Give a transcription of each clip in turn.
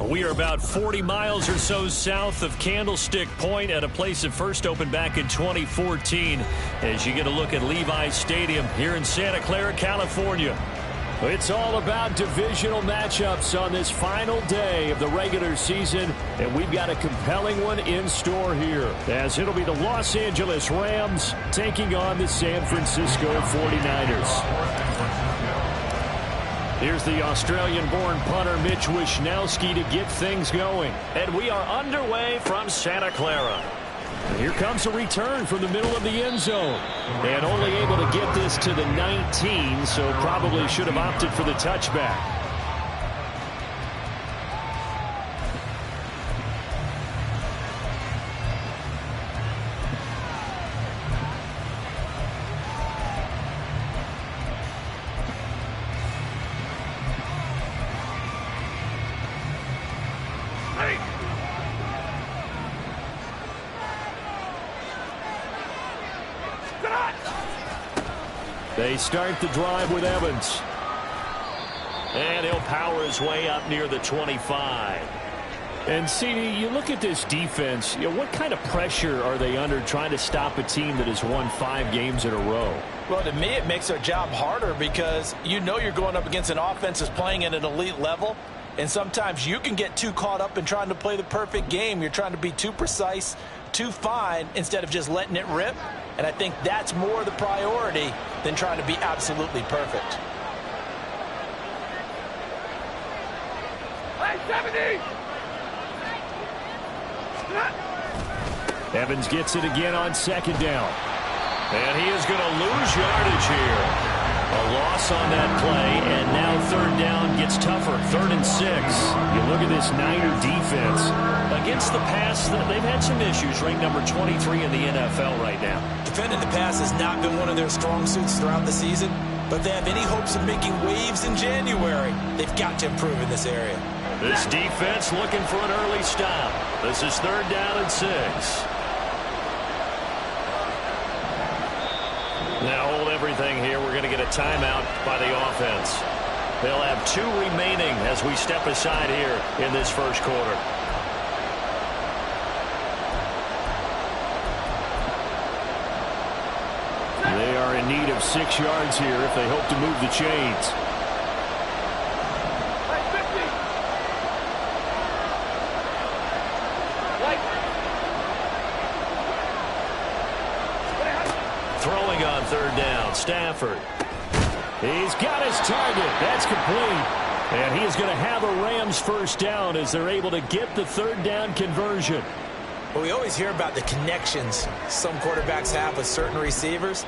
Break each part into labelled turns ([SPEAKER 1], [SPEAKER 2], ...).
[SPEAKER 1] We are about 40 miles or so south of Candlestick Point at a place that first opened back in 2014 as you get a look at Levi's Stadium here in Santa Clara, California. It's all about divisional matchups on this final day of the regular season, and we've got a compelling one in store here, as it'll be the Los Angeles Rams taking on the San Francisco 49ers. Here's the Australian-born punter Mitch Wishnowsky to get things going. And we are underway from Santa Clara. Here comes a return from the middle of the end zone. And only able to get this to the 19, so probably should have opted for the touchback. They start the drive with Evans. And he'll power his way up near the 25. And, CD, you look at this defense, what kind of pressure are they under trying to stop a team that has won 5 games in a row?
[SPEAKER 2] Well, to me, it makes their job harder because you know you're going up against an offense that's playing at an elite level. And sometimes you can get too caught up in trying to play the perfect game. You're trying to be too precise, too fine, instead of just letting it rip. And I think that's more the priority than trying to be absolutely perfect.
[SPEAKER 1] Evans gets it again on second down. And he is going to lose yardage here. A loss on that play, and now third down gets tougher. 3rd and 6. You look at this Niner defense. Against the pass, they've had some issues. Ranked number 23 in the NFL right now.
[SPEAKER 2] Defending the pass has not been one of their strong suits throughout the season, but they have any hopes of making waves in January. They've got to improve in this area.
[SPEAKER 1] This defense looking for an early stop. This is 3rd down and 6. Now hold everything here. We're going to get a timeout by the offense. They'll have 2 remaining as we step aside here in this first quarter. They are in need of 6 yards here if they hope to move the chains. Throwing on 3rd down, Stafford. He's got his target. That's complete. And he is going to have a Rams first down as they're able to get the 3rd down conversion.
[SPEAKER 2] Well, we always hear about the connections some quarterbacks have with certain receivers.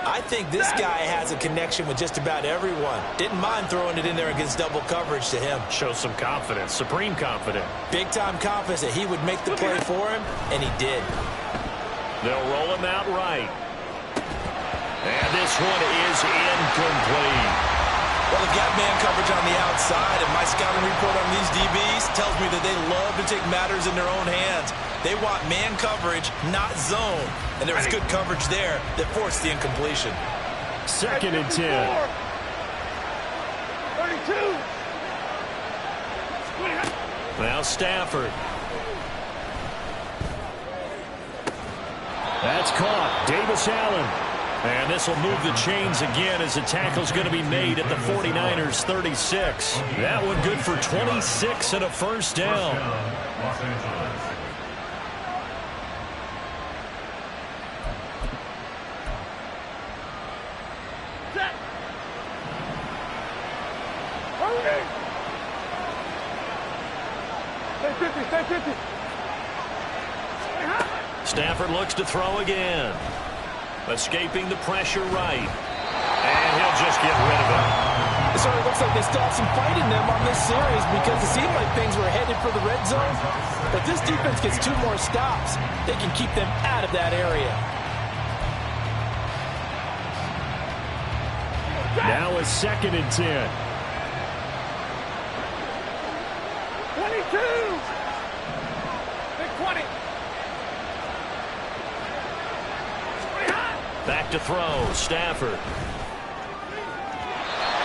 [SPEAKER 2] I think this guy has a connection with just about everyone. Didn't mind throwing it in there against double coverage to him.
[SPEAKER 1] Shows some confidence, supreme confidence.
[SPEAKER 2] Big-time confidence that he would make the play for him, and he did.
[SPEAKER 1] They'll roll him out right. And this one is incomplete.
[SPEAKER 2] Well, they've got man coverage on the outside, and my scouting report on these DBs tells me that they love to take matters in their own hands. They want man coverage, not zone. And there was good coverage there that forced the incompletion.
[SPEAKER 1] 2nd and 10. 32. Now Stafford. That's caught. Davis Allen. And this will move the chains again as the tackle's going to be made at the 49ers 36. That one good for 26 and a first down. Stafford looks to throw again. Escaping the pressure right. And he'll just get rid of it.
[SPEAKER 2] It sort of looks like they still have some fight in them on this series because it seemed like things were headed for the red zone. But this defense gets 2 more stops. They can keep them out of that area.
[SPEAKER 1] Now a 2nd and 10.
[SPEAKER 3] 22. Big 20.
[SPEAKER 1] Back to throw, Stafford.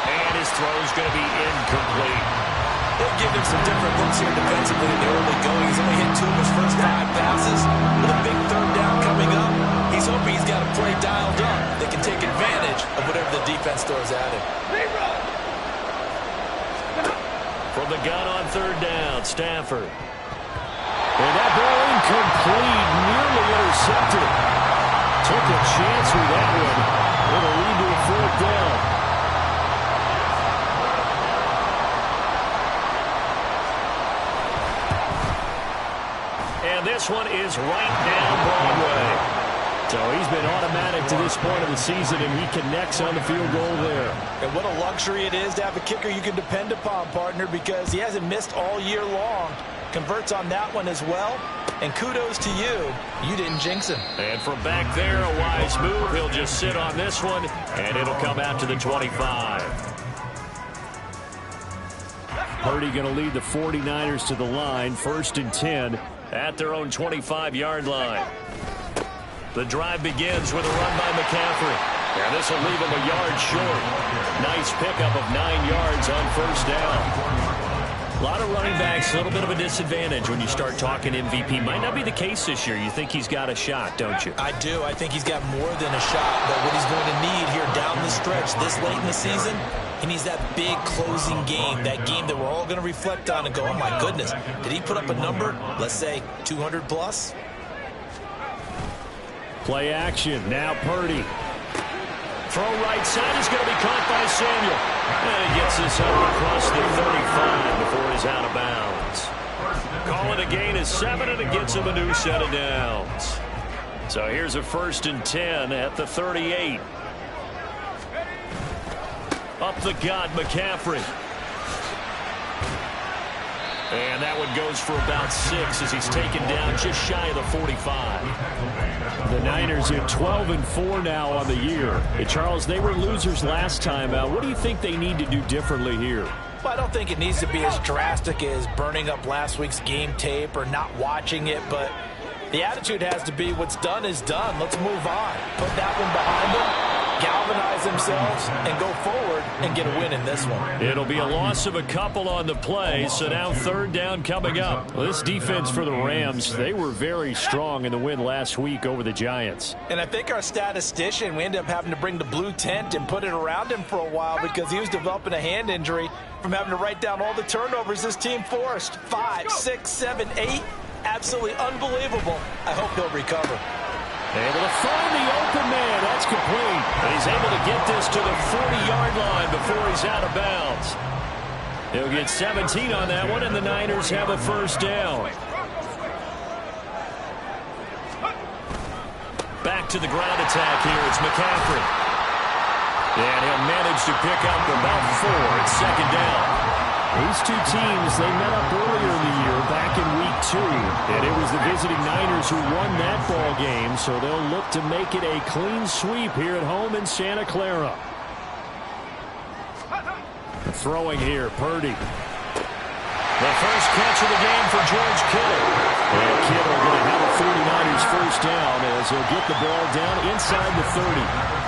[SPEAKER 1] And his throw's going to be incomplete.
[SPEAKER 2] They giving him some different looks here defensively in the early going. He's only hit 2 of his first 5 passes. With a big third down coming up, he's hoping he's got a play dialed up that can take advantage of whatever the defense throws at him.
[SPEAKER 1] From the gun on third down, Stafford. And that ball incomplete, nearly intercepted. Took a chance with that one. It'll lead to a fourth down. And this one is right down Broadway. So he's been automatic to this point of the season, and he connects on the field goal there.
[SPEAKER 2] And what a luxury it is to have a kicker you can depend upon, partner, because he hasn't missed all year long. Converts on that one as well. And kudos to you. You didn't jinx him.
[SPEAKER 1] And from back there, a wise move. He'll just sit on this one, and it'll come out to the 25. Purdy going to lead the 49ers to the line, 1st and 10 at their own 25-yard line. The drive begins with a run by McCaffrey. And this will leave him a yard short. Nice pickup of 9 yards on first down. A lot of running backs, a little bit of a disadvantage when you start talking MVP. Might not be the case this year. You think he's got a shot, don't you?
[SPEAKER 2] I do. I think he's got more than a shot. But what he's going to need here down the stretch this late in the season, he needs that big closing game, that game that we're all going to reflect on and go, oh, my goodness, did he put up a number, let's say, 200 plus?
[SPEAKER 1] Play action. Now Purdy. Throw right side is going to be caught by Samuel. And he gets this out across the 35 before he's out of bounds. Call it a gain of 7, and it gets him a new set of downs. So here's a 1st and 10 at the 38. Up the gut, McCaffrey. And that one goes for about 6 as he's taken down just shy of the 45. The Niners are 12-4 now on the year. Hey, Charles, they were losers last time out. What do you think they need to do differently here?
[SPEAKER 2] Well, I don't think it needs to be as drastic as burning up last week's game tape or not watching it, but the attitude has to be what's done is done. Let's move on. Put that one behind them, galvanize themselves, and go forward and get a win in this one.
[SPEAKER 1] It'll be a loss of a couple on the play, so now 3rd down coming up. Well, this defense for the Rams, they were very strong in the win last week over the Giants.
[SPEAKER 2] And I think our statistician, we ended up having to bring the blue tent and put it around him for a while because he was developing a hand injury from having to write down all the turnovers this team forced. 5, 6, 7, 8. Absolutely unbelievable. I hope he'll recover.
[SPEAKER 1] Able to find the open man. That's complete. And he's able to get this to the 40-yard line before he's out of bounds. He'll get 17 on that one, and the Niners have a 1st down. Back to the ground attack here. It's McCaffrey. And he'll manage to pick up about 4 at 2nd down. These two teams, they met up earlier in the year, back in week 2. And it was the visiting Niners who won that ball game, so they'll look to make it a clean sweep here at home in Santa Clara. Throwing here, Purdy. The first catch of the game for George Kittle. And Kittle going to have a 49ers 1st down as he'll get the ball down inside the 30.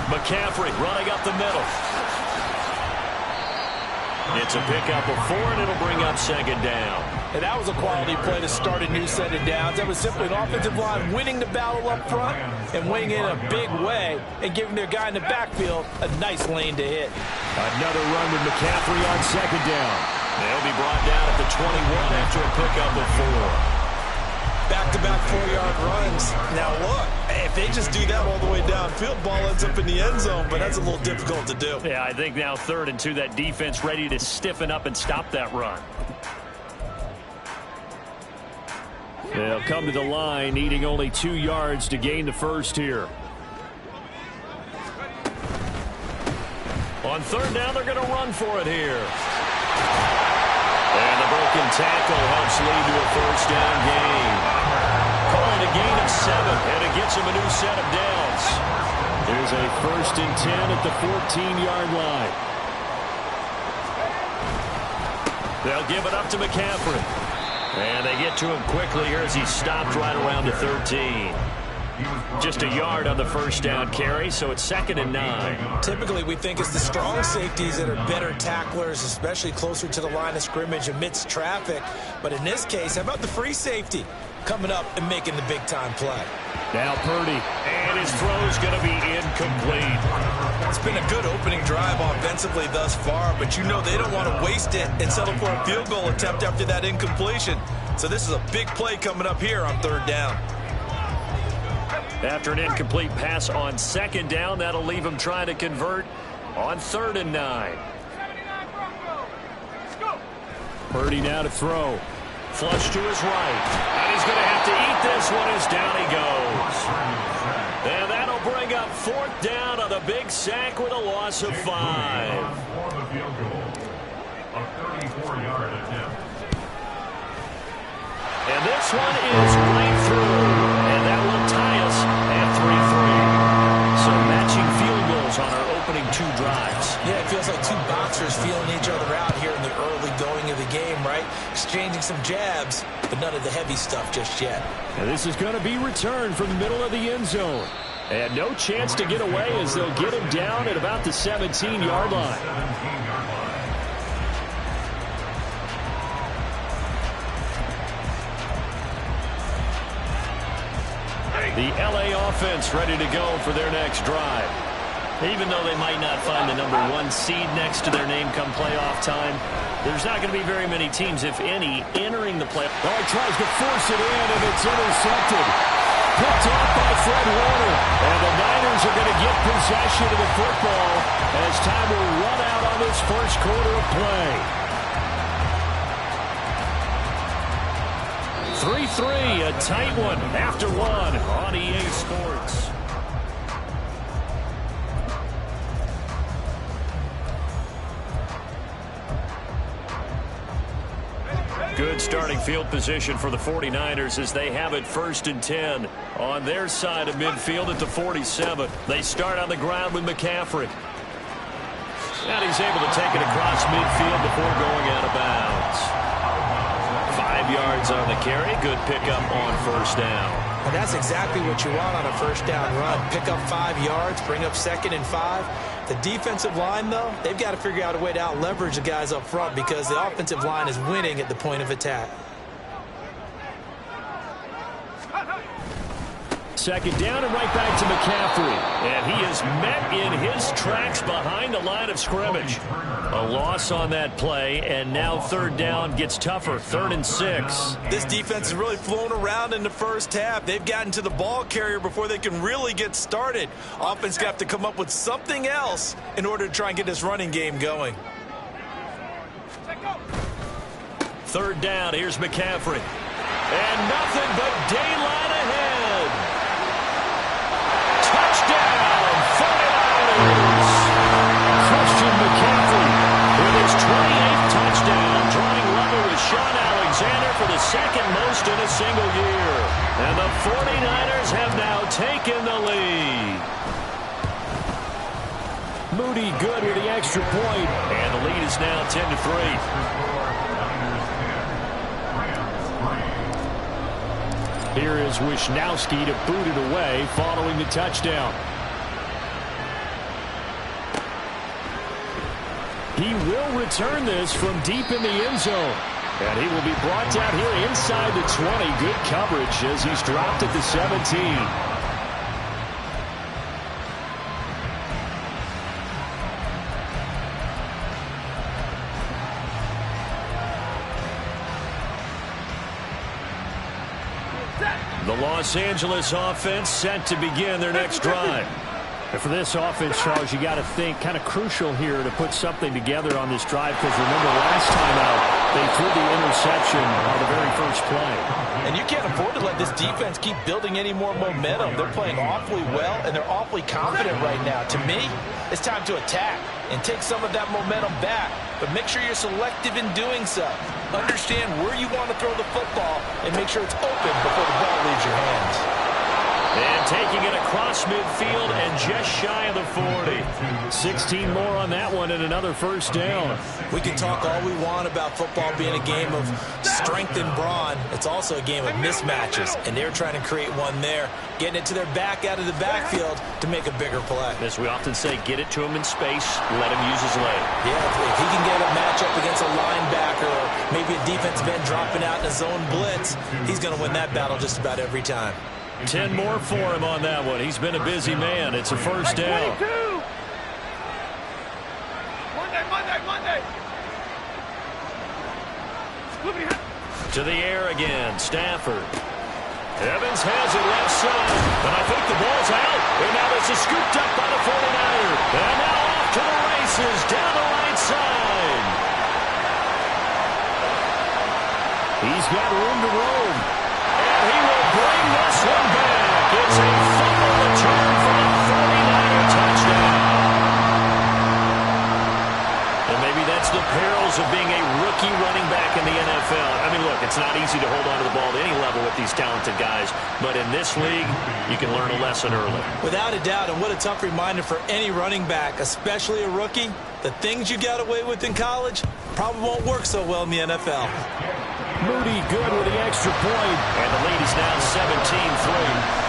[SPEAKER 1] McCaffrey running up the middle. It's a pickup of 4, and it'll bring up 2nd down.
[SPEAKER 2] And that was a quality play to start a new set of downs. That was simply an offensive line winning the battle up front and winning it in a big way and giving their guy in the backfield a nice lane to hit.
[SPEAKER 1] Another run with McCaffrey on 2nd down. They'll be brought down at the 21 after a pickup of 4.
[SPEAKER 2] Back-to-back 4-yard runs. Now, look, if they just do that all the way downfield, ball ends up in the end zone, but that's a little difficult to do.
[SPEAKER 1] Yeah, I think now 3rd and 2, that defense ready to stiffen up and stop that run. They'll come to the line, needing only 2 yards to gain the 1st here. On 3rd down, they're going to run for it here. And the broken tackle helps lead to a 1st down gain. Calling a gain of 7, and it gets him a new set of downs. There's a 1st and 10 at the 14-yard line. They'll give it up to McCaffrey. And they get to him quickly here as he's stopped right around the 13. Just a yard on the first down carry, so it's 2nd and 9.
[SPEAKER 2] Typically, we think it's the strong safeties that are better tacklers, especially closer to the line of scrimmage amidst traffic. But in this case, how about the free safety coming up and making the big-time play?
[SPEAKER 1] Now Purdy, and his throw's going to be incomplete.
[SPEAKER 2] It's been a good opening drive offensively thus far, but you know they don't want to waste it and settle for a field goal attempt after that incompletion. So this is a big play coming up here on 3rd down.
[SPEAKER 1] After an incomplete pass on 2nd down, that'll leave him trying to convert on 3rd and 9. Purdy now to throw. Flush to his right. And he's going to have to eat this one as down he goes. And that'll bring up 4th down on the big sack with a loss of 5. And this one is right through. And that will tie us at 3-3. So matching field goals on our opening 2 drives.
[SPEAKER 2] Yeah, it feels like 2 boxers feeling each other out here in the early going of the game, right? Exchanging some jabs, but none of the heavy stuff just yet.
[SPEAKER 1] And this is going to be returned from the middle of the end zone. And no chance to get away as they'll get him down at about the 17-yard line. The LA offense ready to go for their next drive. Even though they might not find the number 1 seed next to their name come playoff time, there's not going to be very many teams, if any, entering the playoff.
[SPEAKER 4] Oh, he tries to force it in, and it's intercepted. Picked off by Fred Warner. And the Niners are going to get possession of the football as time will run out on this first quarter of play.
[SPEAKER 1] 3-3, a tight one after 1 on EA Sports. Good starting field position for the 49ers as they have it 1st and 10 on their side of midfield at the 47. They start on the ground with McCaffrey. And he's able to take it across midfield before going out of bounds. 5 yards on the carry. Good pickup on 1st down.
[SPEAKER 2] And that's exactly what you want on a 1st down run. Pick up 5 yards, bring up 2nd and 5. The defensive line, though, they've got to figure out a way to out-leverage the guys up front because the offensive line is winning at the point of attack.
[SPEAKER 1] 2nd down and right back to McCaffrey. And he is met in his tracks behind the line of scrimmage. A loss on that play, and now 3rd down gets tougher. 3rd and 6.
[SPEAKER 2] This defense is really flown around in the first half. They've gotten to the ball carrier before they can really get started. Offense got to come up with something else in order to try and get this running game going.
[SPEAKER 1] 3rd down, here's McCaffrey. And nothing but daylight ahead. Touchdown, 49ers. Christian McCaffrey with his 28th touchdown, drawing level with Sean Alexander for the 2nd most in a single year. And the 49ers have now taken the lead. Moody good with the extra point, and the lead is now 10-3. Here is Wisnowski to boot it away following the touchdown. He will return this from deep in the end zone. And he will be brought down here inside the 20. Good coverage as he's dropped at the 17. The Los Angeles offense set to begin their next drive.
[SPEAKER 4] And for this offense, Charles, you got to think kind of crucial here to put something together on this drive because remember last time out, they threw the interception on the very first play.
[SPEAKER 2] And you can't afford to let this defense keep building any more momentum. They're playing awfully well, and they're awfully confident right now. To me, it's time to attack and take some of that momentum back. But make sure you're selective in doing so. Understand where you want to throw the football and make sure it's open before the ball leaves your hands.
[SPEAKER 1] And taking it across midfield and just shy of the 40. 16 more on that one and another first down.
[SPEAKER 2] We can talk all we want about football being a game of strength and brawn. It's also a game of mismatches, and they're trying to create one there, getting it to their back out of the backfield to make a bigger play.
[SPEAKER 1] As we often say, get it to him in space, let him use his leg.
[SPEAKER 2] Yeah, if he can get a matchup against a linebacker or maybe a defensive end dropping out in a zone blitz, he's going to win that battle just about every time.
[SPEAKER 1] 10 more for him on that one. He's been a busy man. It's a first down.
[SPEAKER 3] Monday.
[SPEAKER 1] To the air again, Stafford. Evans has it left side, but I think the ball's out. And now this is scooped up by the 49ers. And now off to the races down the right side.
[SPEAKER 4] He's got room to roam.
[SPEAKER 1] And he will bring this one back. It's a fumble return for a 49er touchdown. And maybe that's the perils of being a rookie running back in the NFL. I mean, look, it's not easy to hold on to the ball at any level with these talented guys. But in this league, you can learn a lesson early.
[SPEAKER 2] Without a doubt, and what a tough reminder for any running back, especially a rookie. The things you got away with in college probably won't work so well in the NFL.
[SPEAKER 4] Moody good with the extra point.
[SPEAKER 1] And the lead is now 17-3.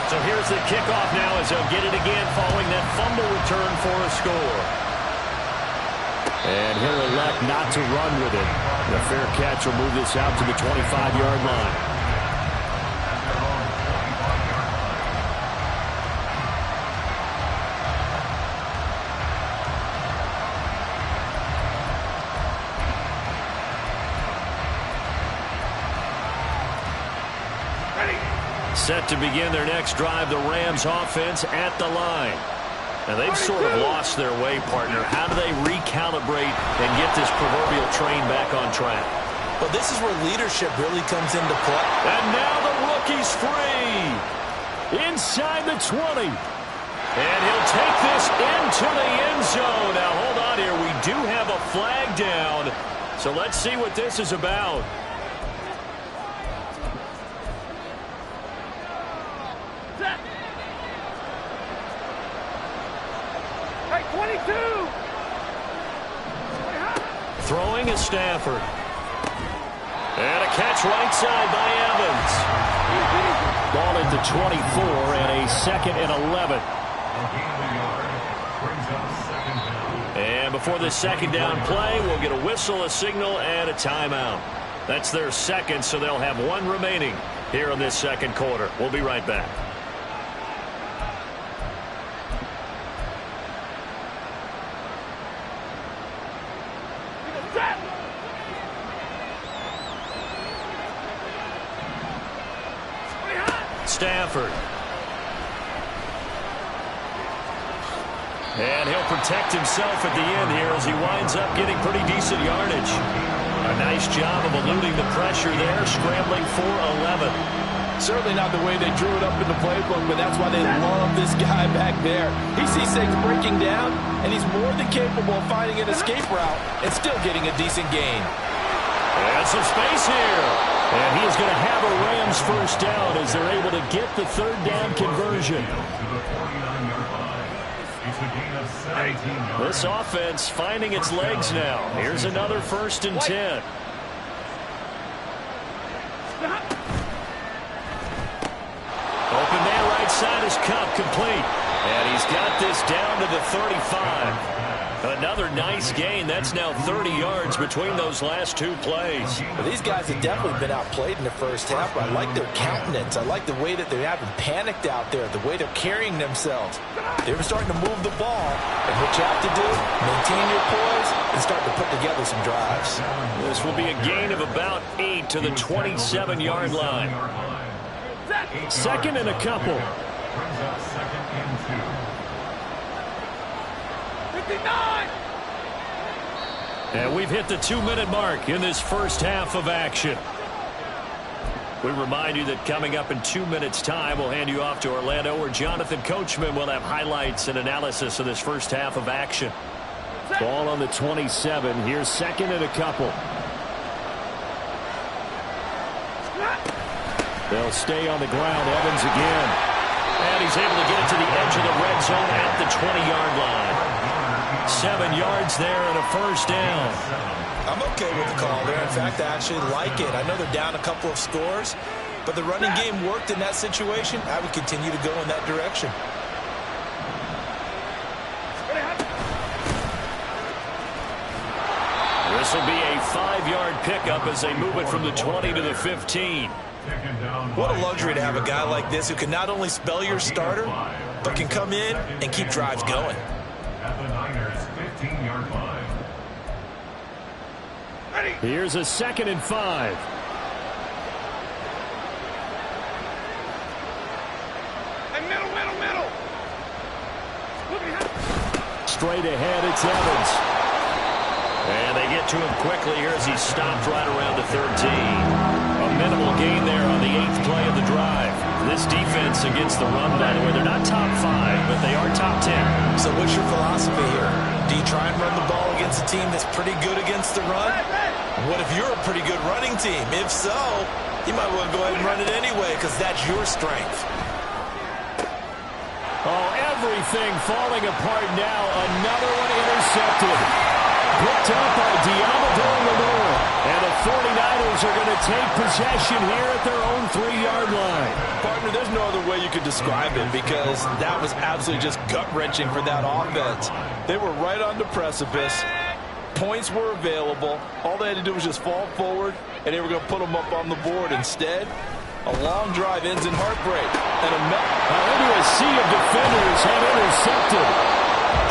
[SPEAKER 1] So here's the kickoff now as they'll get it again following that fumble return for a score.
[SPEAKER 4] And he'll elect not to run with it. The fair catch will move this out to the 25-yard line.
[SPEAKER 1] Set to begin their next drive, the Rams offense at the line. Now they've sort of lost their way, partner. How do they recalibrate and get this proverbial train back on track?
[SPEAKER 2] Well, this is where leadership really comes into play.
[SPEAKER 1] And now the rookie's free. Inside the 20. And he'll take this into the end zone. Now hold on here. We do have a flag down. So let's see what this is about. Throwing is Stafford. And a catch right side by Evans.
[SPEAKER 4] Ball at the 24 and a 2nd and 11.
[SPEAKER 1] And before the second down play, we'll get a whistle, a signal, and a timeout. That's their second, so they'll have one remaining here in this second quarter. We'll be right back. Stafford. And he'll protect himself at the end here as he winds up getting pretty decent yardage. A nice job of eluding the pressure there, scrambling for 11.
[SPEAKER 2] Certainly not the way they drew it up in the playbook, but that's why they love this guy back there. He sees things breaking down, and he's more than capable of finding an escape route and still getting a decent gain.
[SPEAKER 1] And some space here. And he is going to have a Rams first down as they're able to get the third down conversion. This offense finding its legs now. Here's another 1st and 10. Open man right side is Cup complete. And he's got this down to the 35. Another nice gain. That's now 30 yards between those last two plays.
[SPEAKER 2] Well, these guys have definitely been outplayed in the first half, but I like their countenance. I like the way that they haven't panicked out there, the way they're carrying themselves. They're starting to move the ball. And what you have to do, maintain your poise and start to put together some drives.
[SPEAKER 1] This will be a gain of about 8 to the 27-yard line.
[SPEAKER 4] 2nd and a couple.
[SPEAKER 3] 59!
[SPEAKER 1] And we've hit the 2-minute mark in this first half of action. We remind you that coming up in 2 minutes' time, we'll hand you off to Orlando, where Jonathan Coachman will have highlights and analysis of this first half of action.
[SPEAKER 4] Ball on the 27. Here's second and a couple. They'll stay on the ground. Evans again.
[SPEAKER 1] And he's able to get it to the edge of the red zone at the 20-yard line. 7 yards there and a first down.
[SPEAKER 2] I'm okay with the call there. In fact, I actually like it. I know they're down a couple of scores, but the running game worked in that situation. I would continue to go in that direction.
[SPEAKER 1] This will be a 5-yard pickup as they move it from the 20 to the 15.
[SPEAKER 2] What a luxury to have a guy like this who can not only spell your starter, but can come in and keep drives going.
[SPEAKER 5] At the Niners' 15-yard line.
[SPEAKER 4] Here's a 2nd and 5.
[SPEAKER 3] And middle.
[SPEAKER 4] Straight ahead, it's Evans.
[SPEAKER 1] And they get to him quickly here as he's stopped right around the 13. A minimal gain there on the 8th play of the drive. This defense against the run, by the way, they're not top 5, but they are top 10.
[SPEAKER 2] So what's your philosophy here? Do you try and run the ball against a team that's pretty good against the run? What if you're a pretty good running team? If so, you might want to go ahead and run it anyway because that's your strength.
[SPEAKER 4] Oh, everything falling apart now. Another one intercepted. Picked up by Diamador. And the 49ers are going to take possession here at their own 3-yard line.
[SPEAKER 2] Partner, there's no other way you could describe it because that was absolutely just gut-wrenching for that offense. They were right on the precipice. Points were available. All they had to do was just fall forward, and they were going to put them up on the board. Instead, a long drive ends in heartbreak. And
[SPEAKER 4] into a sea of defenders have intercepted.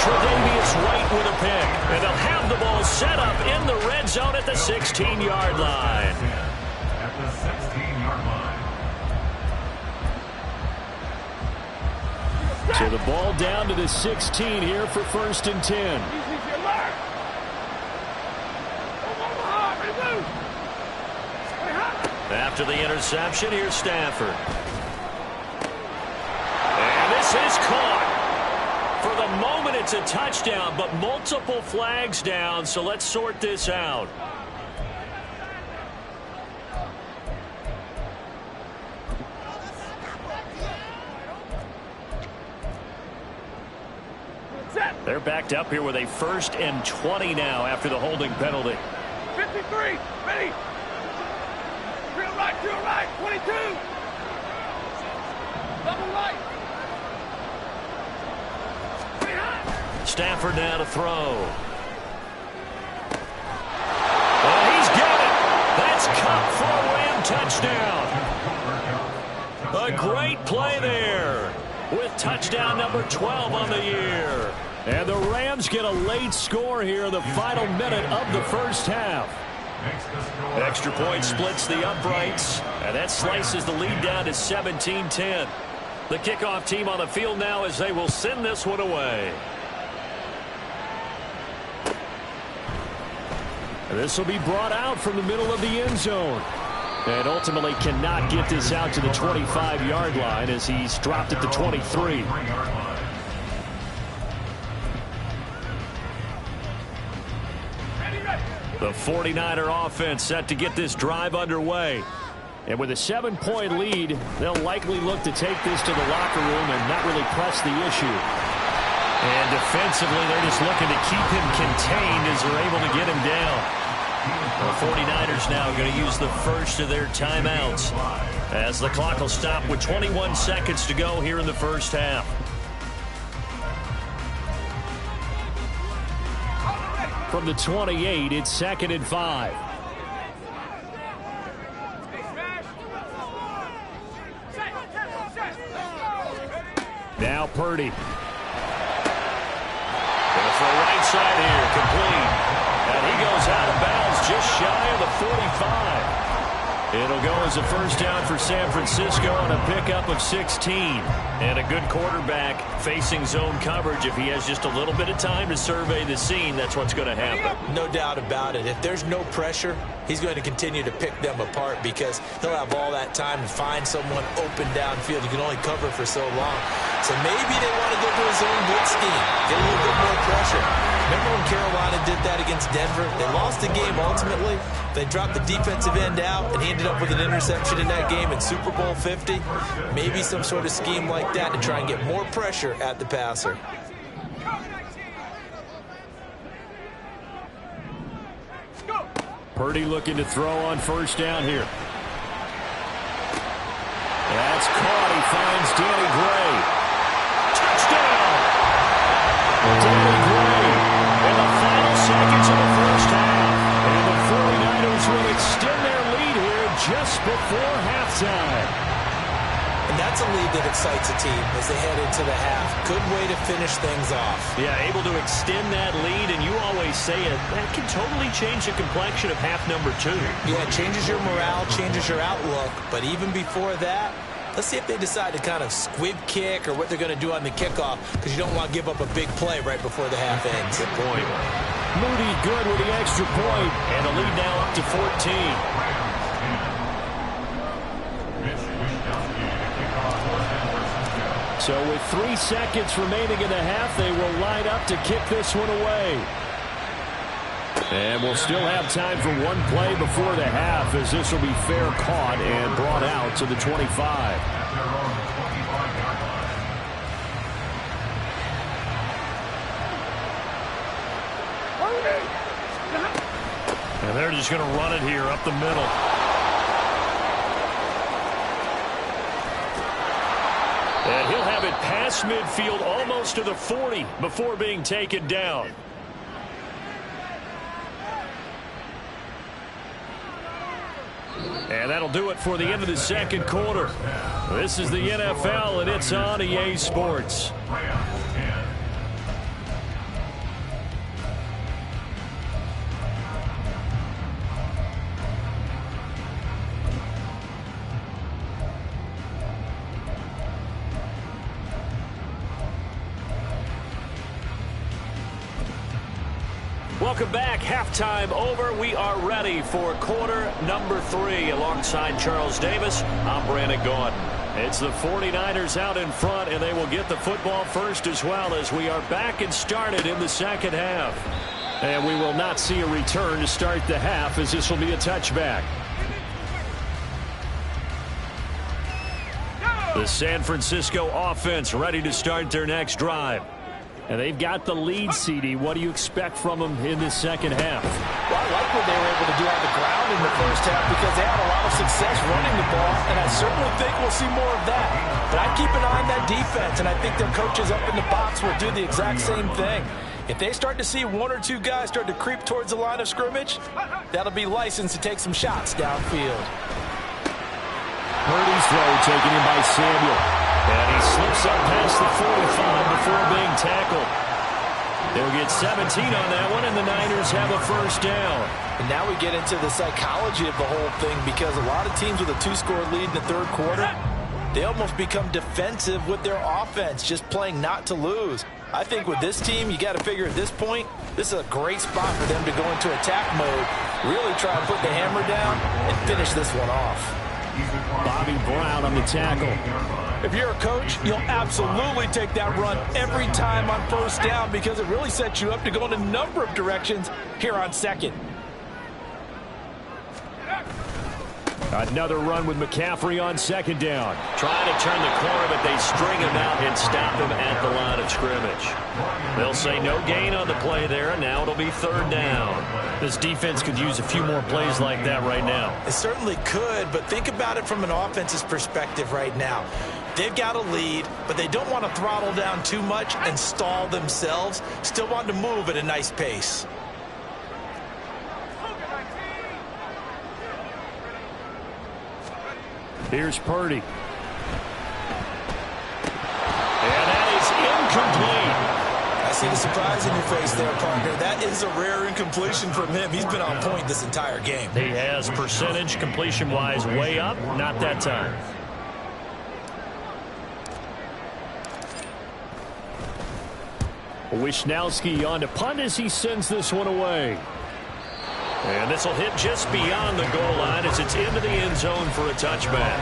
[SPEAKER 1] Tre'Davious White with a pick. And they'll have the ball set up in the red zone at the 16-yard line.
[SPEAKER 5] At the 16-yard line.
[SPEAKER 4] So the ball down to the 16 here for 1st and 10.
[SPEAKER 1] After the interception, here's Stafford. And this is caught. For the moment, it's a touchdown, but multiple flags down, so let's sort this out. They're backed up here with a 1st and 20 now after the holding penalty.
[SPEAKER 3] 53, ready. Drill right, 22. Double right.
[SPEAKER 1] Stafford now to throw. Oh, he's got it. That's caught for a Ram touchdown. A great play there with touchdown number 12 on the year.
[SPEAKER 4] And the Rams get a late score here in the final minute of the first half.
[SPEAKER 1] Extra point splits the uprights, and that slices the lead down to 17-10. The kickoff team on the field now as they will send this one away.
[SPEAKER 4] This will be brought out from the middle of the end zone. And ultimately cannot get this out to the 25-yard line as he's dropped at the 23.
[SPEAKER 1] The 49er offense set to get this drive underway.
[SPEAKER 4] And with a 7-point lead, they'll likely look to take this to the locker room and not really press the issue.
[SPEAKER 1] And defensively, they're just looking to keep him contained as they're able to get him down. The 49ers now going to use the first of their timeouts as the clock will stop with 21 seconds to go here in the first half.
[SPEAKER 4] From the 28, it's 2nd and 5. Now Purdy.
[SPEAKER 1] Going for a right side here, complete. And he goes out of bounds just shy of the 45. It'll go as a first down for San Francisco on a pickup of 16. And a good quarterback facing zone coverage. If he has just a little bit of time to survey the scene, that's what's going to happen.
[SPEAKER 2] No doubt about it. If there's no pressure, he's going to continue to pick them apart because he'll have all that time to find someone open downfield. You can only cover for so long. So maybe they want to go to a zone blitz scheme, get a little bit more pressure. Remember when Carolina did that against Denver? They lost the game ultimately. They dropped the defensive end out, and he ended up with an interception in that game in Super Bowl 50. Maybe some sort of scheme like that to try and get more pressure at the passer.
[SPEAKER 4] Purdy looking to throw on first down here. That's caught. He finds Danny Gray. Touchdown! Danny Gray in the final seconds of the first half. And the 49ers will extend their lead here just before halftime.
[SPEAKER 2] And that's a lead that excites a team as they head into the half. Good way to finish things off.
[SPEAKER 1] Yeah, able to extend that lead, and you always say it, that can totally change the complexion of half number 2.
[SPEAKER 2] Yeah, it changes your morale, changes your outlook. But even before that, let's see if they decide to kind of squib kick or what they're going to do on the kickoff, because you don't want to give up a big play right before the half ends.
[SPEAKER 1] Good point.
[SPEAKER 4] Moody good with the extra point.
[SPEAKER 1] And a lead now up to 14.
[SPEAKER 4] So with 3 seconds remaining in the half, they will line up to kick this one away. And we'll still have time for one play before the half, as this will be fair caught and brought out to the 25.
[SPEAKER 1] And they're just going to run it here up the middle. And he'll have it past midfield almost to the 40 before being taken down. And that'll do it for the end of the second quarter. This is the NFL, and it's on EA Sports. Welcome back. Halftime over. We are ready for quarter number 3. Alongside Charles Davis, I'm Brandon Gordon. It's the 49ers out in front, and they will get the football first as well, as we are back and started in the second half. And we will not see a return to start the half, as this will be a touchback. The San Francisco offense ready to start their next drive. And they've got the lead, CD. What do you expect from them in this second half?
[SPEAKER 2] Well, I like what they were able to do on the ground in the first half, because they had a lot of success running the ball, and I certainly think we'll see more of that. But I keep an eye on that defense, and I think their coaches up in the box will do the exact same thing. If they start to see one or two guys start to creep towards the line of scrimmage, that'll be licensed to take some shots downfield.
[SPEAKER 4] Purdy's throw taken in by Samuel.
[SPEAKER 1] And he slips up past the 45 before being tackled. They'll get 17 on that one, and the Niners have a first down.
[SPEAKER 2] And now we get into the psychology of the whole thing, because a lot of teams with a 2-score lead in the third quarter, they almost become defensive with their offense, just playing not to lose. I think with this team, you got to figure at this point, this is a great spot for them to go into attack mode, really try and put the hammer down and finish this one off.
[SPEAKER 4] Bobby Brown on the tackle.
[SPEAKER 2] If you're a coach, you'll absolutely take that run every time on first down, because it really sets you up to go in a number of directions here on second.
[SPEAKER 4] Another run with McCaffrey on second down.
[SPEAKER 1] Trying to turn the corner, but they string him out and stop him at the line of scrimmage. They'll say no gain on the play there, and now it'll be third down. This defense could use a few more plays like that right now.
[SPEAKER 2] It certainly could, but think about it from an offense's perspective right now. They've got a lead, but they don't want to throttle down too much and stall themselves. Still want to move at a nice pace.
[SPEAKER 4] Here's Purdy.
[SPEAKER 1] And that is incomplete.
[SPEAKER 2] I see the surprise in your face there, partner. That is a rare incompletion from him. He's been on point this entire game.
[SPEAKER 1] He has percentage completion-wise way up, not that time.
[SPEAKER 4] Wisnowski on to punt as he sends this one away.
[SPEAKER 1] And this will hit just beyond the goal line as it's into the end zone for a touchback.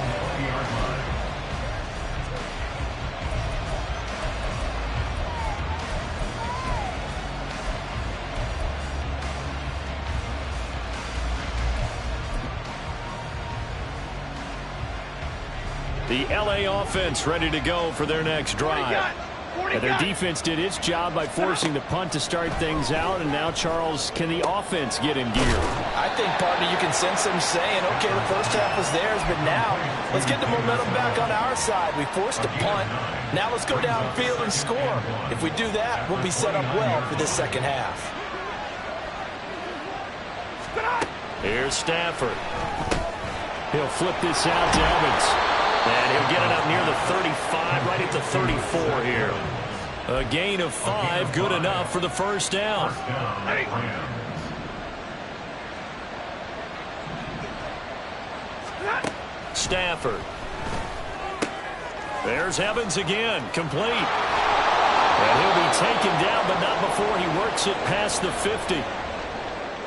[SPEAKER 1] The LA offense ready to go for their next drive. And their defense did its job by forcing the punt to start things out. And now, Charles, can the offense get in gear?
[SPEAKER 2] I think, partner, you can sense them saying, okay, the first half was theirs, but now let's get the momentum back on our side. We forced a punt. Now let's go downfield and score. If we do that, we'll be set up well for this second half.
[SPEAKER 1] Here's Stafford. He'll flip this out to Evans. And he'll get it up near the 35, right at the 34 here. A gain of 5, good enough for the first down. Stafford. There's Evans again, complete. And he'll be taken down, but not before he works it past the 50.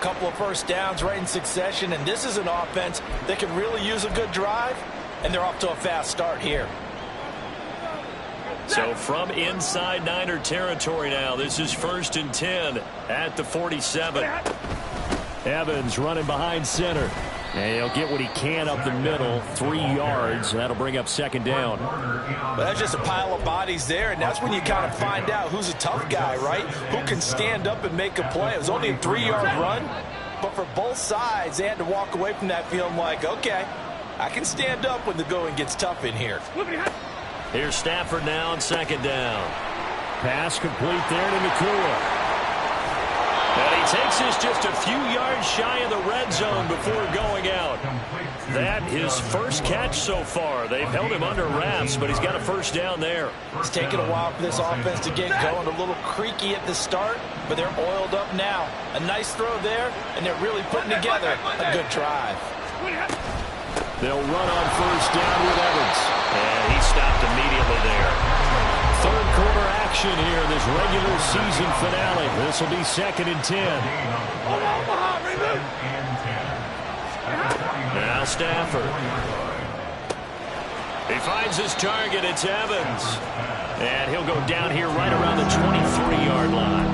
[SPEAKER 2] Couple of first downs right in succession, and this is an offense that can really use a good drive. And they're off to a fast start here.
[SPEAKER 1] So from inside Niner territory now, this is 1st and 10 at the 47. Evans running behind center. And he'll get what he can up the middle, 3 yards. That'll bring up second down.
[SPEAKER 2] Well, that's just a pile of bodies there, and that's when you kind of find out who's a tough guy, right? Who can stand up and make a play. It was only a 3-yard run, but for both sides, they had to walk away from that feeling like, okay, I can stand up when the going gets tough in here.
[SPEAKER 1] Here's Stafford now on second down. Pass complete there to Nakua. And he takes this just a few yards shy of the red zone before going out. That is first catch so far. They've held him under wraps, but he's got a first down there.
[SPEAKER 2] It's taken a while for this offense to get going. A little creaky at the start, but they're oiled up now. A nice throw there, and they're really putting together a good drive.
[SPEAKER 1] They'll run on first down with Evans. And he stopped immediately there. Third quarter action here in this regular season finale. This will be 2nd and 10. Now Stafford. He finds his target. It's Evans. And he'll go down here right around the 23-yard line.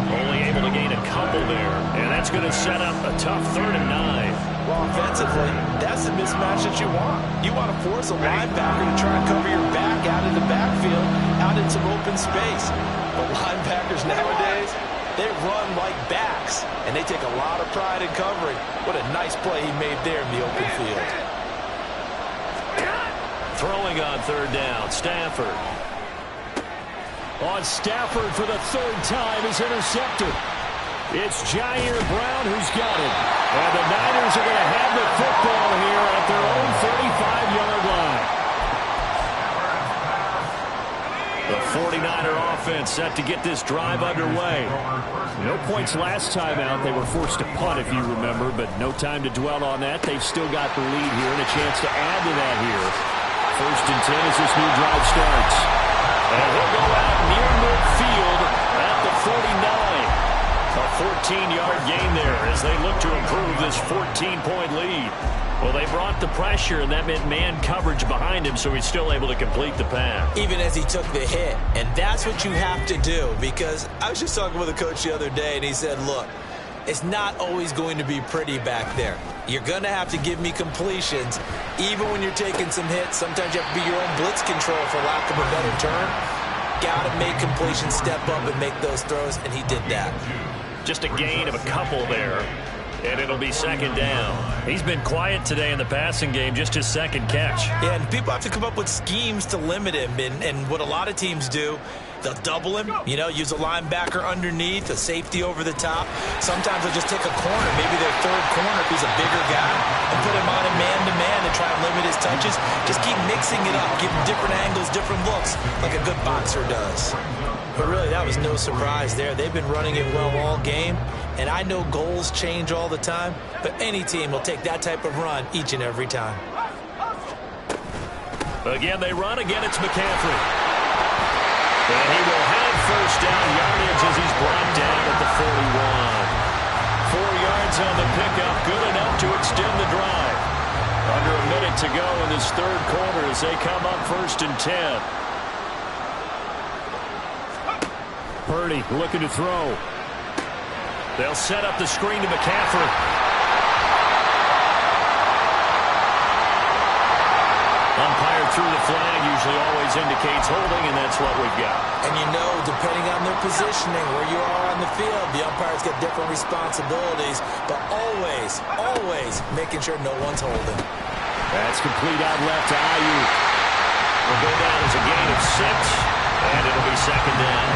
[SPEAKER 1] Only able to gain a couple there. And that's going to set up a tough 3rd and 9.
[SPEAKER 2] Well, offensively, that's the mismatch that you want. You want to force a linebacker to try and cover your back out in the backfield, out in some open space. But linebackers nowadays, they run like backs, and they take a lot of pride in covering. What a nice play he made there in the open field.
[SPEAKER 1] Throwing on 3rd down, Stafford. On Stafford for the 3rd time is intercepted. It's Jair Brown who's got it. And the Niners are going to have the football here at their own 35-yard line. The 49er offense set to get this drive underway. No points last time out. They were forced to punt, if you remember, but no time to dwell on that. They've still got the lead here and a chance to add to that here. 1st and 10 as this new drive starts. And he'll go out near midfield at the 49. A 14-yard gain there as they look to improve this 14-point lead. Well, they brought the pressure, and that meant man coverage behind him, so he's still able to complete the pass.
[SPEAKER 2] Even as he took the hit, and that's what you have to do, because I was just talking with a coach the other day, and he said, look, it's not always going to be pretty back there. You're going to have to give me completions, even when you're taking some hits. Sometimes you have to be your own blitz control, for lack of a better term. Got to make completions, step up, and make those throws, and he did that.
[SPEAKER 1] Just a gain of a couple there, and it'll be 2nd down. He's been quiet today in the passing game, just his 2nd catch.
[SPEAKER 2] Yeah, and people have to come up with schemes to limit him, and what a lot of teams do, they'll double him, use a linebacker underneath, a safety over the top. Sometimes they'll just take a corner, maybe their 3rd corner if he's a bigger guy, and put him on a man-to-man to try and limit his touches. Just keep mixing it up, give him different angles, different looks, like a good boxer does. But really, that was no surprise there. They've been running it well all game, and I know goals change all the time, but any team will take that type of run each and every time.
[SPEAKER 1] Again, they run. Again, it's McCaffrey. And he will have first down yardage as he's brought down at the 41. 4 yards on the pickup, good enough to extend the drive. Under a minute to go in this 3rd quarter as they come up 1st and 10. Purdy looking to throw. They'll set up the screen to McCaffrey. Umpire through the flag usually always indicates holding, and that's what we've got.
[SPEAKER 2] And you know, depending on their positioning, where you are on the field, the umpires get different responsibilities, but always, always making sure no one's holding.
[SPEAKER 4] That's complete out left to Ayuk.
[SPEAKER 1] Will go down as a gain of 6, and it'll be second down.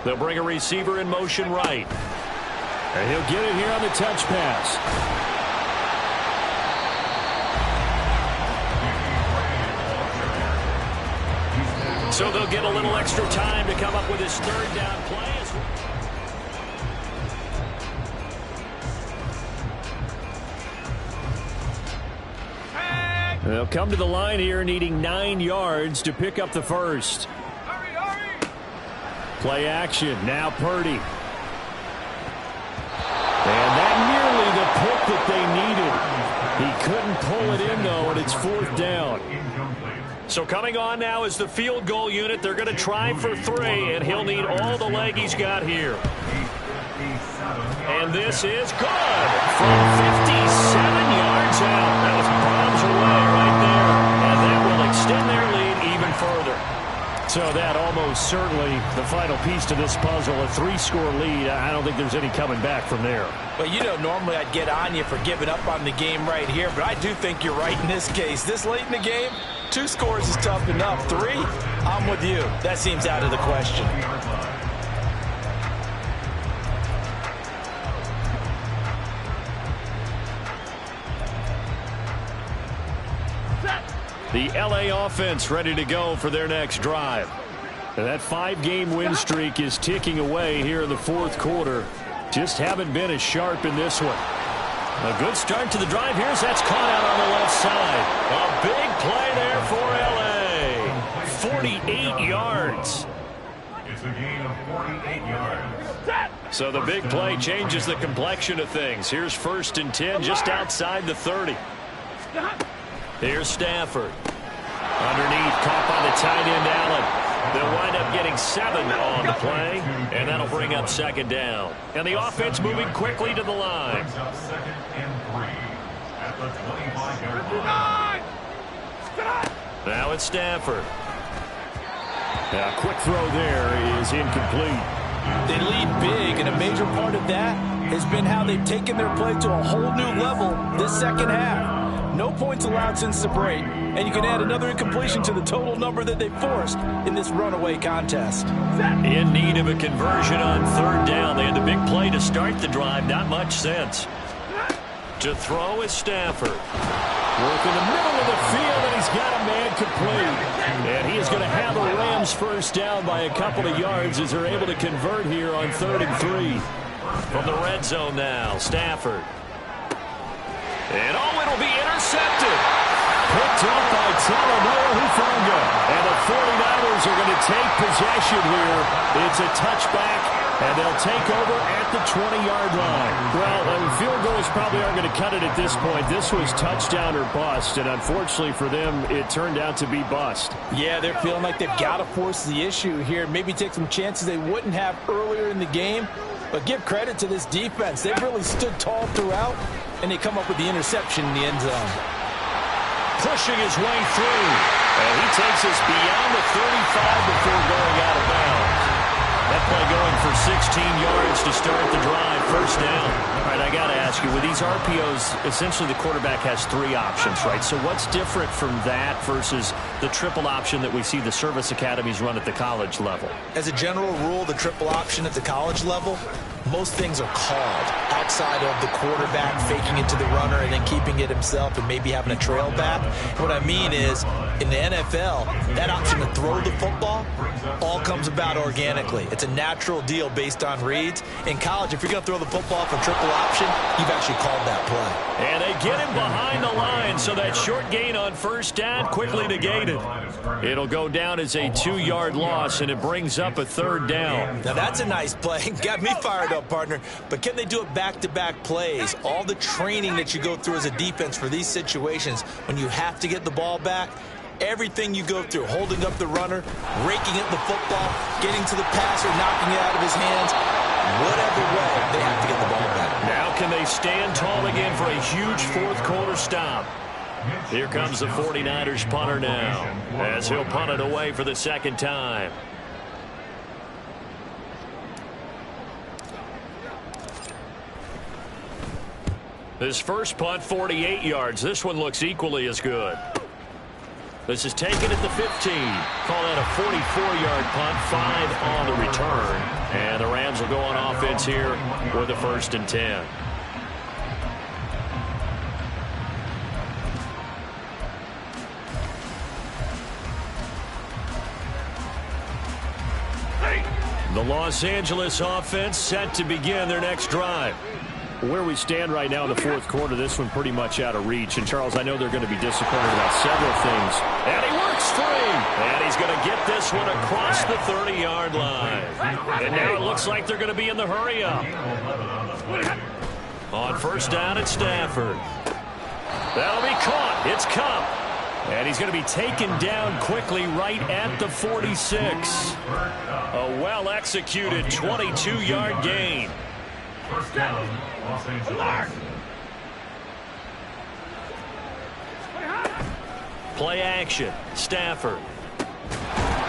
[SPEAKER 1] They'll bring a receiver in motion right.
[SPEAKER 4] And he'll get it here on the touch pass.
[SPEAKER 1] So they'll get a little extra time to come up with his third down play. They'll come to the line here needing 9 yards to pick up the first. Play action. Now Purdy. And that nearly the pick that they needed. He couldn't pull it in, though, and it's 4th down. So coming on now is the field goal unit. They're going to try for 3, and he'll need all the leg he's got here. And this is good from 57 yards out. That was bombs away right there. And that will extend their lead even further.
[SPEAKER 4] So that almost certainly the final piece to this puzzle, a 3-score lead. I don't think there's any coming back from there.
[SPEAKER 2] Well, you know, normally I'd get on you for giving up on the game right here, but I do think you're right in this case. This late in the game, 2 scores is tough enough. 3, I'm with you. That seems out of the question.
[SPEAKER 1] The LA offense ready to go for their next drive.
[SPEAKER 4] And that 5-game win streak is ticking away here in the 4th quarter. Just haven't been as sharp in this one.
[SPEAKER 1] A good start to the drive here as that's caught out on the left side. A big play there for LA. 48 yards.
[SPEAKER 5] It's a gain of 48 yards.
[SPEAKER 1] So the big play changes the complexion of things. Here's 1st and 10 just outside the 30. Here's Stafford. Underneath, caught by the tight end Allen. They'll wind up getting 7 on the play, and that'll bring up 2nd down. And the offense moving quickly to the line.
[SPEAKER 5] Brings up 2nd and 3 at the 25-yard line.
[SPEAKER 1] Now it's Stafford.
[SPEAKER 4] A quick throw there is incomplete.
[SPEAKER 2] They lead big, and a major part of that has been how they've taken their play to a whole new level this second half. No points allowed since the break, and you can add another incompletion to the total number that they forced in this runaway contest.
[SPEAKER 1] In need of a conversion on 3rd down. They had the big play to start the drive. Not much sense. To throw is Stafford.
[SPEAKER 4] Work in the middle of the field, and he's got a man complete. And he is going to have the Rams first down by a couple of yards as they're able to convert here on 3rd and 3.
[SPEAKER 1] From the red zone now, Stafford. And it'll be intercepted.
[SPEAKER 4] Picked up by Talanoa Hufanga. And the 49ers are going to take possession here. It's a touchback, and they'll take over at the 20-yard line. Well, field goals probably aren't going to cut it at this point. This was touchdown or bust, and unfortunately for them, it turned out to be bust.
[SPEAKER 2] Yeah, they're feeling like they've got to force the issue here. Maybe take some chances they wouldn't have earlier in the game. But give credit to this defense. They've really stood tall throughout, and they come up with the interception in the end zone.
[SPEAKER 1] Pushing his way through. And he takes us beyond the 35 before going out of bounds. That play going for 16 yards to start the drive. First down. All right, I got to ask you, with these RPOs, essentially the quarterback has 3 options, right? So what's different from that versus the triple option that we see the service academies run at the college level?
[SPEAKER 2] As a general rule, the triple option at the college level, most things are called outside of the quarterback faking it to the runner and then keeping it himself and maybe having a trail back. What I mean is, in the NFL, that option to throw the football all comes about organically. It's a natural deal based on reads. In college, if you're going to throw the football for triple option, you've actually called that play.
[SPEAKER 1] And they get him behind the line, so that short gain on first down quickly negated. It'll go down as a 2-yard loss, and it brings up a 3rd down.
[SPEAKER 2] Now, that's a nice play. Got me fired up, partner. But can they do it back-to-back plays? All the training that you go through as a defense for these situations, when you have to get the ball back, everything you go through, holding up the runner, raking at the football, getting to the passer, knocking it out of his hands. Whatever way, they have to get the ball back.
[SPEAKER 1] Now can they stand tall again for a huge fourth quarter stop? Here comes the 49ers punter now, as he'll punt it away for the second time. His first punt, 48 yards. This one looks equally as good. This is taken at the 15. Call that a 44-yard punt, 5 on the return. And the Rams will go on offense here with the 1st and 10. The Los Angeles offense set to begin their next drive.
[SPEAKER 4] Where we stand right now in the fourth quarter, this one pretty much out of reach. And, Charles, I know they're going to be disappointed about several things.
[SPEAKER 1] And he works free. And he's going to get this one across the 30-yard line. And now it looks like they're going to be in the hurry-up. On first down at Stafford. That'll be caught. It's Cup. And he's going to be taken down quickly right at the 46. A well-executed 22-yard gain.
[SPEAKER 5] First down, Los Angeles.
[SPEAKER 1] Play action. Stafford.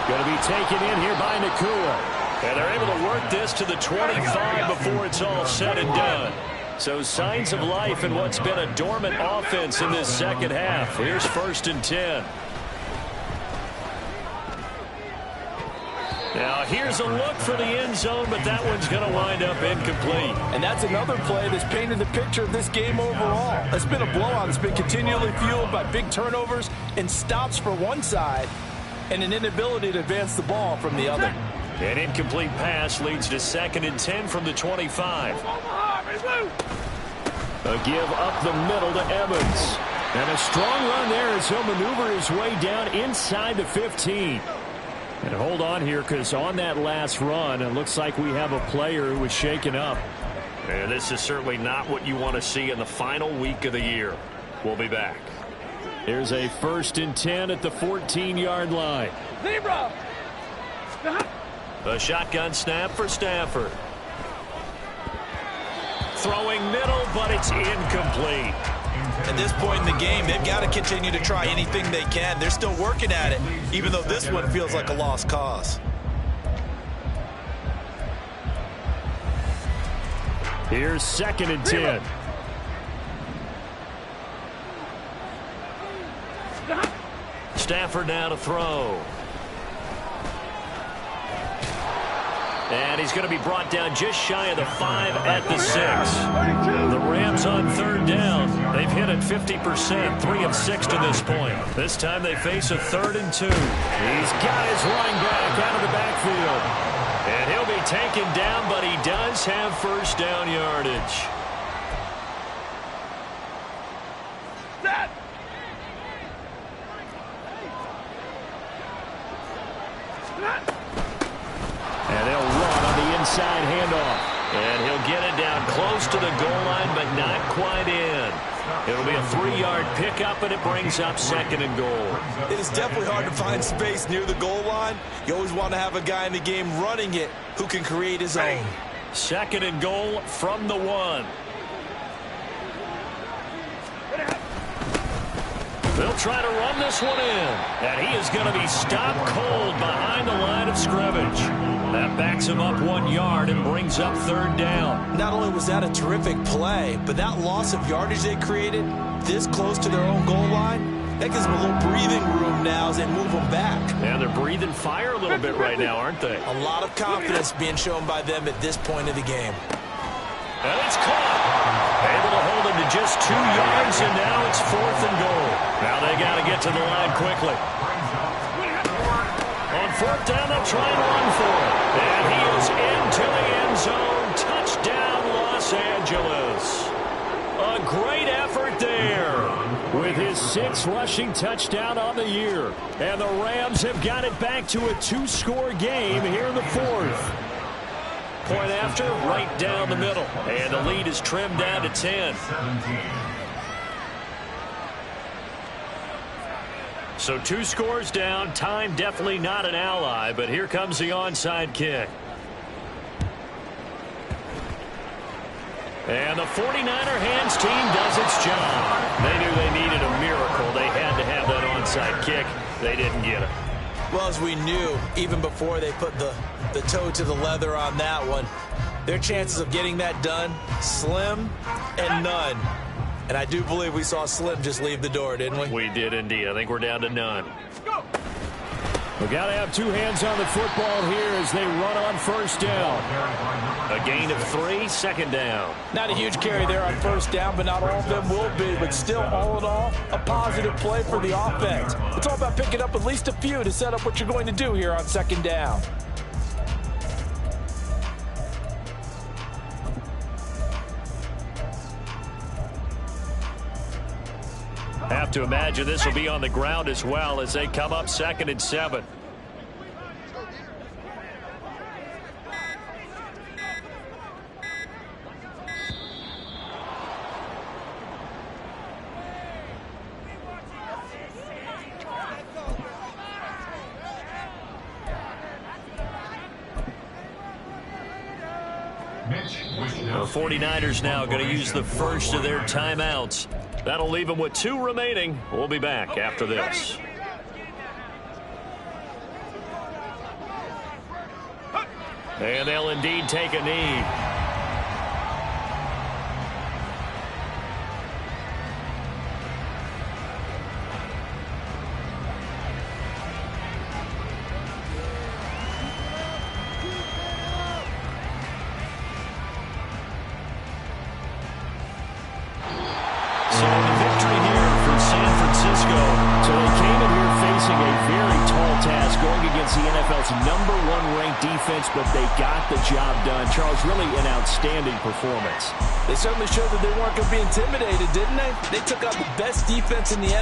[SPEAKER 4] Going to be taken in here by Nakua.
[SPEAKER 1] And they're able to work this to the 25 before it's all said and done. So signs of life in what's been a dormant offense in this second half. Here's 1st and 10. Now here's a look for the end zone, but that one's going to wind up incomplete.
[SPEAKER 2] And that's another play that's painted the picture of this game overall. It's been a blowout. It's been continually fueled by big turnovers and stops for one side and an inability to advance the ball from the other.
[SPEAKER 1] An incomplete pass leads to 2nd and 10 from the 25.
[SPEAKER 4] A give up the middle to Evans. And a strong run there as he'll maneuver his way down inside the 15. And hold on here, because on that last run, it looks like we have a player who was shaken up.
[SPEAKER 1] And this is certainly not what you want to see in the final week of the year. We'll be back.
[SPEAKER 4] Here's a 1st and 10 at the 14-yard line.
[SPEAKER 3] Zebra!
[SPEAKER 1] A shotgun snap for Stafford. Throwing middle, but it's incomplete.
[SPEAKER 2] At this point in the game, they've got to continue to try anything they can. They're still working at it, even though this one feels like a lost cause.
[SPEAKER 4] Here's 2nd and 10.
[SPEAKER 1] Stafford now to throw. And he's going to be brought down just shy of the 5 at the 6. The Rams on 3rd down. They've hit it 50%, 3 of 6 to this point. This time they face a 3rd and 2.
[SPEAKER 4] He's got his running back out of the backfield.
[SPEAKER 1] And he'll be taken down, but he does have 1st down yardage.
[SPEAKER 3] Set!
[SPEAKER 4] And they'll run on the inside handoff.
[SPEAKER 1] And he'll get it down close to the goal line, but not quite in. It'll be a 3-yard pickup, and it brings up 2nd and goal.
[SPEAKER 2] It is definitely hard to find space near the goal line. You always want to have a guy in the game running it who can create his own.
[SPEAKER 1] 2nd and goal from the 1. They'll try to run this one in. And he is going to be stopped cold behind the line of scrimmage. That backs him up 1 yard and brings up 3rd down.
[SPEAKER 2] Not only was that a terrific play, but that loss of yardage they created this close to their own goal line, that gives them a little breathing room now as they move them back.
[SPEAKER 1] And they're breathing fire a little bit right now, aren't they?
[SPEAKER 2] A lot of confidence being shown by them at this point of the game.
[SPEAKER 1] And it's caught. Able to hold him to just 2 yards, and now it's 4th and goal. Now they got to get to the line quickly. On 4th down, they'll try and run for it. And he is into the end zone. Touchdown, Los Angeles. A great effort there.
[SPEAKER 4] With his 6th rushing touchdown on the year. And the Rams have got it back to a 2-score game here in the 4th.
[SPEAKER 1] Point after, right down the middle. And the lead is trimmed down to 10. So 2 scores down. Time definitely not an ally, but here comes the onside kick. And the 49er hands team does its job. They knew they needed a miracle. They had to have that onside kick. They didn't get it.
[SPEAKER 2] Well, as we knew, even before they put the toe to the leather on that one, their chances of getting that done, slim and none. And I do believe we saw Slim just leave the door, didn't we?
[SPEAKER 1] We did indeed. I think we're down to none.
[SPEAKER 4] We got to have 2 hands on the football here as they run on first down.
[SPEAKER 1] A gain of 3, second down.
[SPEAKER 2] Not a huge carry there on first down, but not all of them will be. But still, all in all, a positive play for the offense. It's all about picking up at least a few to set up what you're going to do here on second down.
[SPEAKER 1] Have to imagine this will be on the ground as well as they come up 2nd and 7. The 49ers now going to use the first of their timeouts. That'll leave them with 2 remaining. We'll be back after this. And they'll indeed take a knee. So the victory here for San Francisco.
[SPEAKER 4] So they came in here facing a very tall task going against the NFL's #1 ranked defense, but they got the job done. Charles, really an outstanding performance.
[SPEAKER 2] They certainly showed that they weren't going to be intimidated, didn't they? They took out the best defense in the